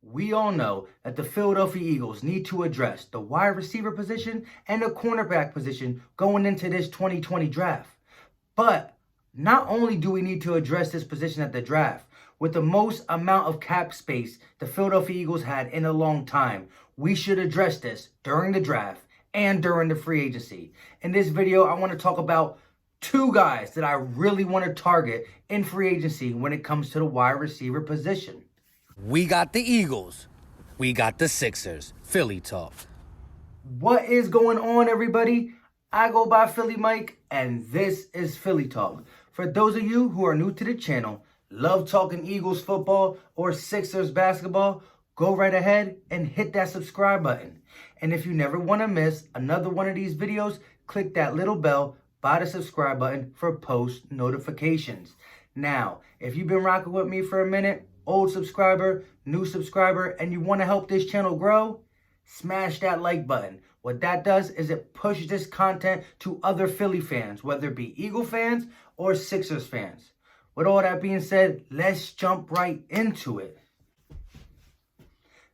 We all know that the Philadelphia Eagles need to address the wide receiver position and the cornerback position going into this 2020 draft. But not only do we need to address this position at the draft, with the most amount of cap space the Philadelphia Eagles had in a long time, we should address this during the draft and during the free agency. In this video, I want to talk about two guys that I really want to target in free agency when it comes to the wide receiver position. We got the Eagles. We got the Sixers. Philly talk. What is going on, everybody? I go by Philly Mike, and this is Philly Talk. For those of you who are new to the channel, love talking Eagles football or Sixers basketball, go right ahead and hit that subscribe button. And if you never want to miss another one of these videos, click that little bell by the subscribe button for post notifications. Now, if you've been rocking with me for a minute, old subscriber, new subscriber, and you want to help this channel grow, smash that like button. What that does is it pushes this content to other Philly fans, whether it be Eagle fans or Sixers fans. With all that being said, let's jump right into it.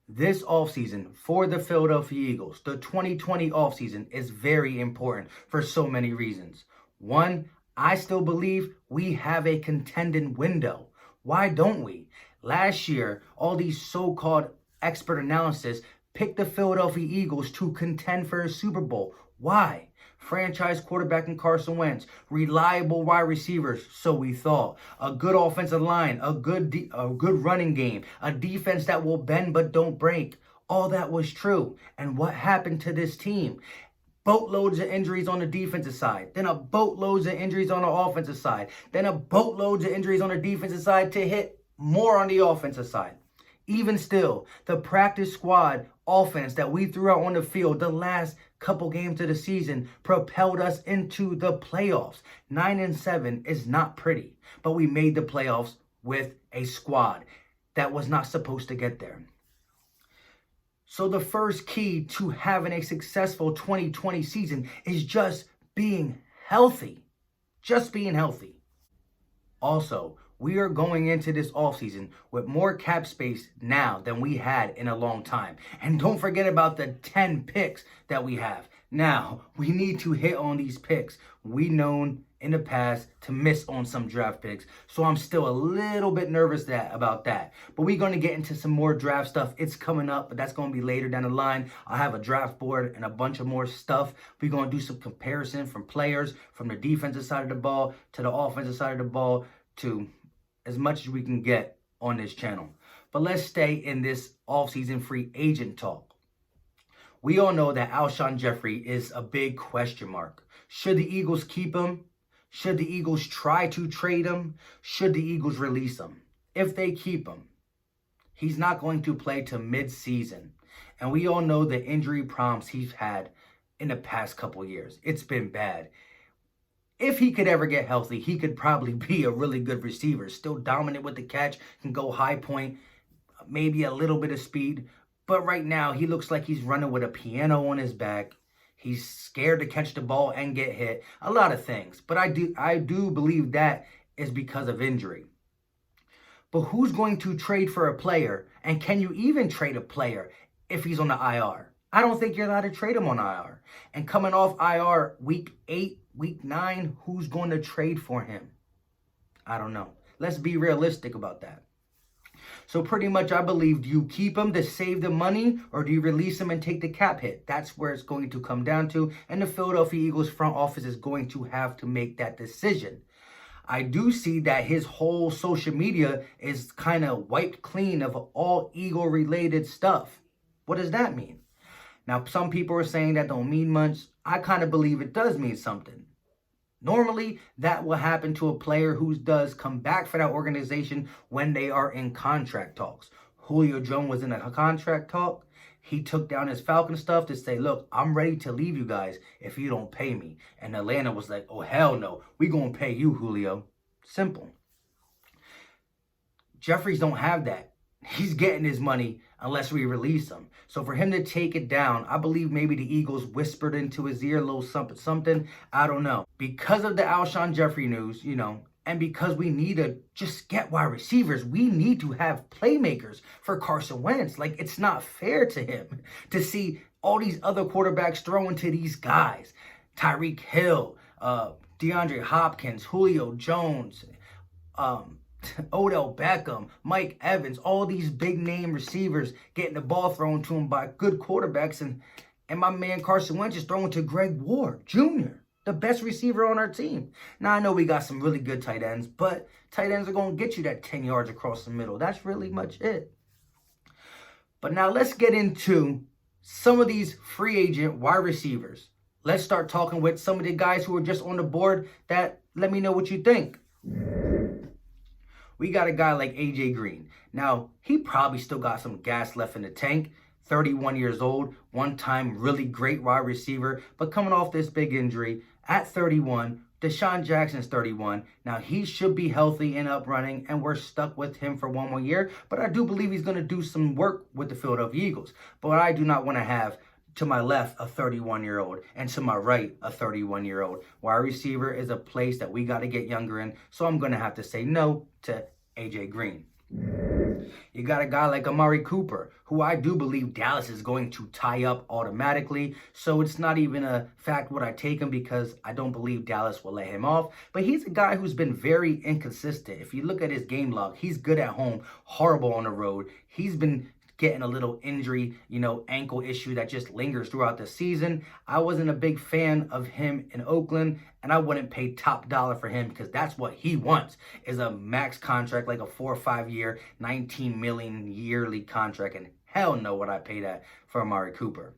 This offseason for the Philadelphia Eagles, the 2020 offseason, is very important for so many reasons. One, I still believe we have a contending window. Why don't we? Last year, all these so-called expert analysis picked the Philadelphia Eagles to contend for a Super Bowl. Why? Franchise quarterback in Carson Wentz, reliable wide receivers, so we thought, a good offensive line, a good running game, a defense that will bend but don't break. All that was true. And what happened to this team? Boatloads of injuries on the defensive side, then a boatloads of injuries on the offensive side, then a boatloads of injuries on the defensive side to hit more on the offensive side. Even still, the practice squad offense that we threw out on the field the last couple games of the season propelled us into the playoffs. 9-7 is not pretty, but we made the playoffs with a squad that was not supposed to get there. So the first key to having a successful 2020 season is just being healthy. Just being healthy. Also, we are going into this offseason with more cap space now than we had in a long time. And don't forget about the 10 picks that we have. Now, we need to hit on these picks. We known in the past to miss on some draft picks. So I'm still a little bit nervous about that. But we're going to get into some more draft stuff. It's coming up, but that's going to be later down the line. I have a draft board and a bunch of more stuff. We're going to do some comparison from players, from the defensive side of the ball to the offensive side of the ball, to as much as we can get on this channel. But let's stay in this offseason free agent talk. We all know that Alshon Jeffrey is a big question mark. Should the Eagles keep him? Should the Eagles try to trade him? Should the Eagles release him? If they keep him, he's not going to play to mid-season. And we all know the injury problems he's had in the past couple years. It's been bad. If he could ever get healthy, he could probably be a really good receiver. Still dominant with the catch, can go high point, maybe a little bit of speed. But right now, he looks like he's running with a piano on his back. He's scared to catch the ball and get hit. A lot of things. But I do believe that is because of injury. But who's going to trade for a player? And can you even trade a player if he's on the IR? I don't think you're allowed to trade him on IR. And coming off IR week 8, week 9, who's going to trade for him? I don't know. Let's be realistic about that. So pretty much I believe, do you keep him to save the money or do you release him and take the cap hit? That's where it's going to come down to. And the Philadelphia Eagles front office is going to have to make that decision. I do see that his whole social media is kind of wiped clean of all Eagle related stuff. What does that mean? Now, some people are saying that don't mean much. I kind of believe it does mean something. Normally, that will happen to a player who does come back for that organization when they are in contract talks. Julio Jones was in a contract talk. He took down his Falcon stuff to say, look, I'm ready to leave you guys if you don't pay me. And Atlanta was like, oh, hell no. We're going to pay you, Julio. Simple. Jeffries don't have that. He's getting his money unless we release him. So for him to take it down, I believe maybe the Eagles whispered into his ear a little something. I don't know. Because of the Alshon Jeffrey news, And because we need to just get wide receivers, we need to have playmakers for Carson Wentz. Like, it's not fair to him to see all these other quarterbacks throwing to these guys. Tyreek Hill, DeAndre Hopkins, Julio Jones, Odell Beckham, Mike Evans, all these big name receivers getting the ball thrown to them by good quarterbacks. And my man Carson Wentz is throwing to Greg Ward Jr., the best receiver on our team. Now, I know we got some really good tight ends, but tight ends are going to get you that 10 yards across the middle. That's really much it. But now let's get into some of these free agent wide receivers. Let's start talking with some of the guys who are just on the board that let me know what you think. We got a guy like AJ Green. Now, he probably still got some gas left in the tank. 31 years old, one-time really great wide receiver, but coming off this big injury at 31, Deshaun Jackson's 31. Now, he should be healthy and up running, and we're stuck with him for one more year, but I do believe he's going to do some work with the Philadelphia Eagles. But I do not want to have to my left a 31-year-old and to my right a 31-year-old. Wide receiver is a place that we got to get younger in, so I'm going to have to say no to AJ Green. You got a guy like Amari Cooper, who I do believe Dallas is going to tie up automatically. So it's not even a fact would I take him because I don't believe Dallas will let him off. But he's a guy who's been very inconsistent. If you look at his game log, he's good at home, horrible on the road. He's been getting a little injury, ankle issue that just lingers throughout the season. I wasn't a big fan of him in Oakland, and I wouldn't pay top dollar for him because that's what he wants, is a max contract, like a 4 or 5 year, $19 million yearly contract, and hell no would I pay that for Amari Cooper.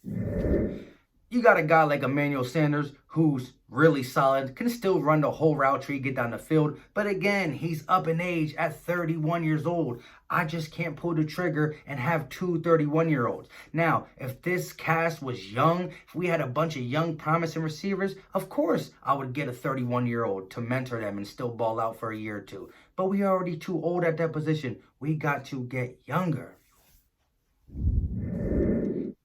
You got a guy like Emmanuel Sanders who's really solid, can still run the whole route tree, get down the field. But again, he's up in age at 31 years old. I just can't pull the trigger and have two 31-year-olds. Now, if this cast was young, if we had a bunch of young promising receivers, of course I would get a 31-year-old to mentor them and still ball out for a year or two. But we are already too old at that position. We got to get younger.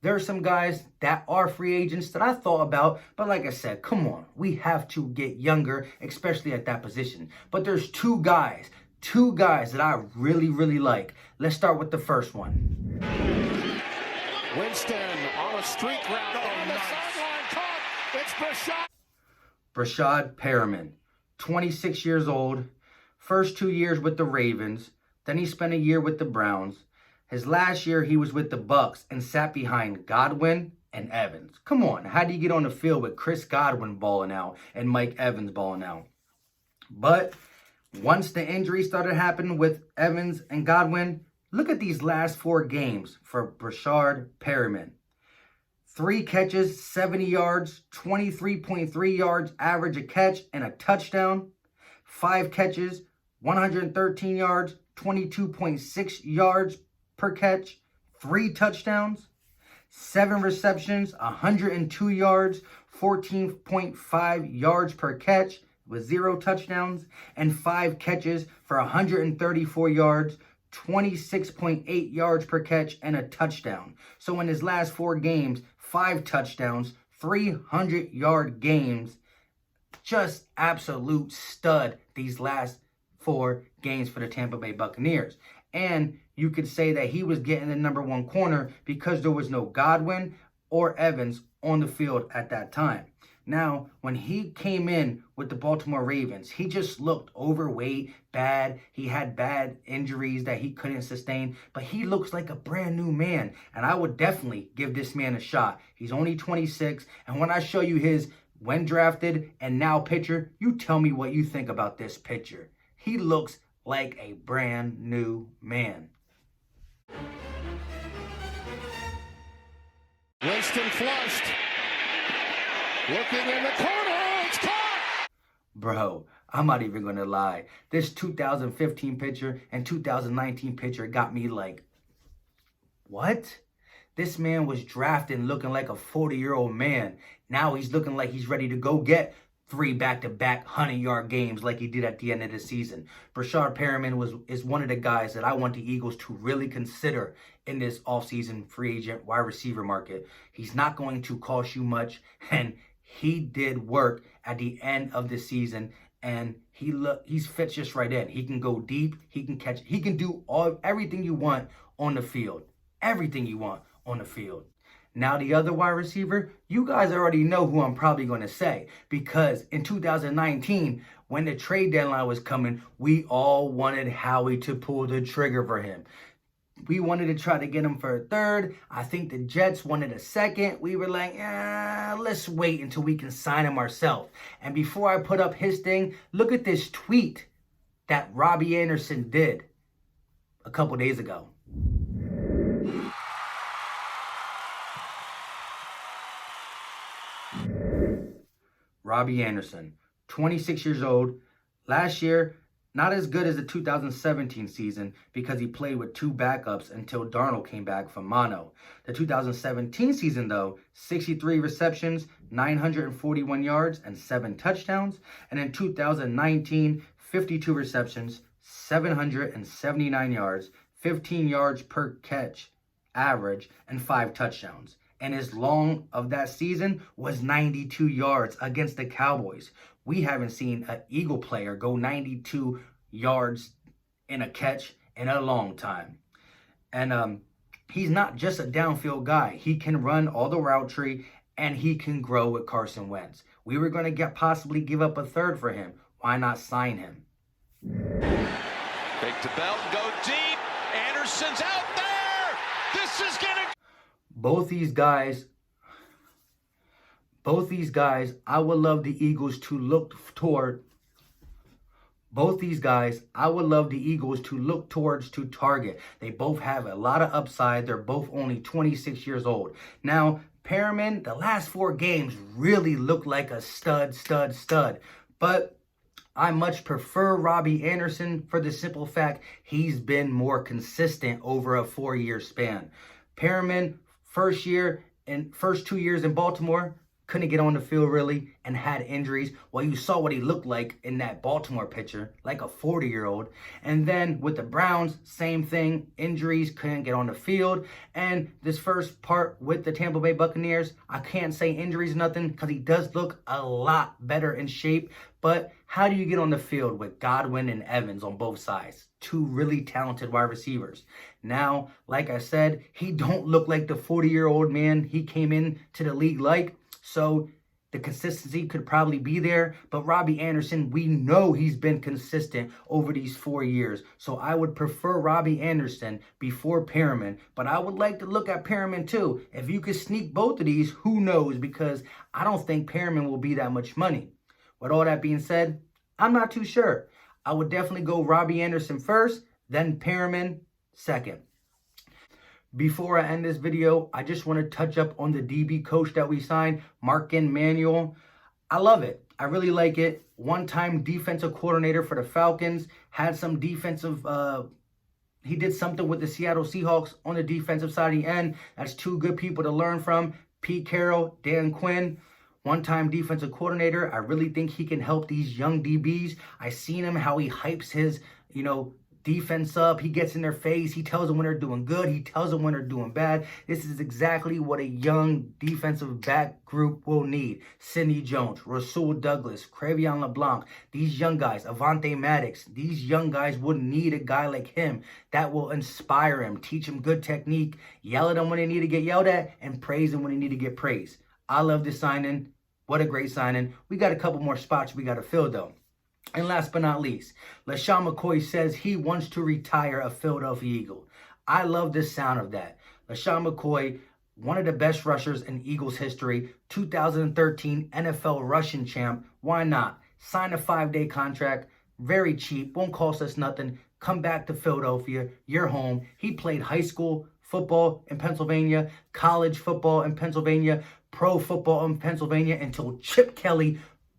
There are some guys that are free agents that I thought about, but like I said, come on, we have to get younger, especially at that position. But there's two guys that I really, really like. Let's start with the first one. Winston on a streak route on the sideline, caught. It's Brashad Perriman, 26 years old, first 2 years with the Ravens, then he spent a year with the Browns. His last year, he was with the Bucks and sat behind Godwin and Evans. Come on, how do you get on the field with Chris Godwin balling out and Mike Evans balling out? But once the injury started happening with Evans and Godwin, look at these last 4 games for Brashad Perriman. 3 catches, 70 yards, 23.3 yards average a catch and a touchdown. 5 catches, 113 yards, 22.6 yards per catch, 3 touchdowns, 7 receptions, 102 yards, 14.5 yards per catch with 0 touchdowns, and 5 catches for 134 yards, 26.8 yards per catch, and a touchdown. So in his last 4 games, 5 touchdowns, 300-yard games, just absolute stud these last 4 games for the Tampa Bay Buccaneers. And you could say that he was getting the number 1 corner because there was no Godwin or Evans on the field at that time. Now, when he came in with the Baltimore Ravens, he just looked overweight, bad. He had bad injuries that he couldn't sustain, but he looks like a brand new man. And I would definitely give this man a shot. He's only 26. And when I show you his when drafted and now picture, you tell me what you think about this picture. He looks like a brand new man. Winston flushed. Looking in the corner. It's caught. Bro, I'm not even going to lie. This 2015 picture and 2019 picture got me like, what? This man was drafted looking like a 40-year-old man. Now he's looking like he's ready to go get 3 back-to-back 100-yard games like he did at the end of the season. Brashad Perriman is one of the guys that I want the Eagles to really consider in this offseason free agent wide receiver market. He's not going to cost you much, and he did work at the end of the season, and he's fits just right in. He can go deep, he can catch, he can do everything you want on the field. Everything you want on the field. Now the other wide receiver, you guys already know who I'm probably going to say, because in 2019, when the trade deadline was coming, we all wanted Howie to pull the trigger for him. We wanted to try to get him for a third. I think the Jets wanted a second. We were like, let's wait until we can sign him ourselves. And before I put up his thing, look at this tweet that Robbie Anderson did a couple days ago. Robbie Anderson, 26 years old. Last year, not as good as the 2017 season because he played with two backups until Darnold came back from mono. The 2017 season, though, 63 receptions, 941 yards, and 7 touchdowns. And in 2019, 52 receptions, 779 yards, 15 yards per catch average, and 5 touchdowns. And his long of that season was 92 yards against the Cowboys. We haven't seen an Eagle player go 92 yards in a catch in a long time. And he's not just a downfield guy. He can run all the route tree, and he can grow with Carson Wentz. We were going to possibly give up a third for him. Why not sign him? Fake to belt, go deep. Anderson's out there. This is going to... Both these guys, I would love the Eagles to look toward. Both these guys, I would love the Eagles to look towards to target. They both have a lot of upside. They're both only 26 years old. Now, Perriman, the last 4 games really looked like a stud. But I much prefer Robbie Anderson for the simple fact he's been more consistent over a 4-year span. Perriman, first 2 years in Baltimore, couldn't get on the field really and had injuries. Well, you saw what he looked like in that Baltimore picture, like a 40-year-old. And then with the Browns, same thing, injuries, couldn't get on the field. And this first part with the Tampa Bay Buccaneers, I can't say injuries nothing because he does look a lot better in shape. But how do you get on the field with Godwin and Evans on both sides? 2 really talented wide receivers. Now, like I said, he don't look like the 40-year-old man he came in to the league like. So the consistency could probably be there. But Robbie Anderson, we know he's been consistent over these 4 years. So I would prefer Robbie Anderson before Perriman. But I would like to look at Perriman too. If you could sneak both of these, who knows? Because I don't think Perriman will be that much money. With all that being said, I'm not too sure. I would definitely go Robbie Anderson first, then Perriman second. Before I end this video, I just want to touch up on the DB coach that we signed, Markin Manuel. I love it. I really like it. One-time defensive coordinator for the Falcons. Had some defensive... he did something with the Seattle Seahawks on the defensive side of the end. That's 2 good people to learn from. Pete Carroll, Dan Quinn. One-time defensive coordinator. I really think he can help these young DBs. I seen him, how he hypes his, defense up. He gets in their face. He tells them when they're doing good. He tells them when they're doing bad. This is exactly what a young defensive back group will need. Sidney Jones, Rasul Douglas, Crevion LeBlanc, these young guys, Avante Maddox, these young guys would need a guy like him that will inspire him, teach him good technique, yell at them when they need to get yelled at, and praise them when they need to get praised. I love this signing. What a great signing. We got a couple more spots we got to fill, though. And last but not least, LeSean McCoy says he wants to retire a Philadelphia Eagle. I love the sound of that. LeSean McCoy, one of the best rushers in Eagles history, 2013 NFL rushing champ. Why not? Sign a 5-day contract, very cheap, won't cost us nothing. Come back to Philadelphia, your home. He played high school football in Pennsylvania, college football in Pennsylvania, pro football in Pennsylvania until Chip Kelly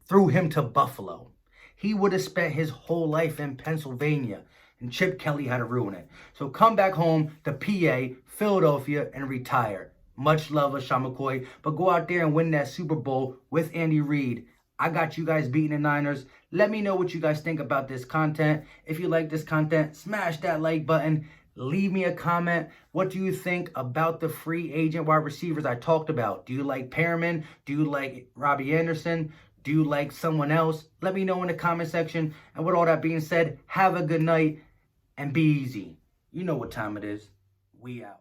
threw him to Buffalo. He would have spent his whole life in Pennsylvania, and Chip Kelly had to ruin it. So come back home to PA, Philadelphia, and retire. Much love, LeSean McCoy, but go out there and win that Super Bowl with Andy Reid. I got you guys beating the Niners. Let me know what you guys think about this content. If you like this content, smash that like button. Leave me a comment. What do you think about the free agent wide receivers I talked about? Do you like Perriman? Do you like Robbie Anderson? Do you like someone else? Let me know in the comment section. And with all that being said, have a good night and be easy. You know what time it is. We out.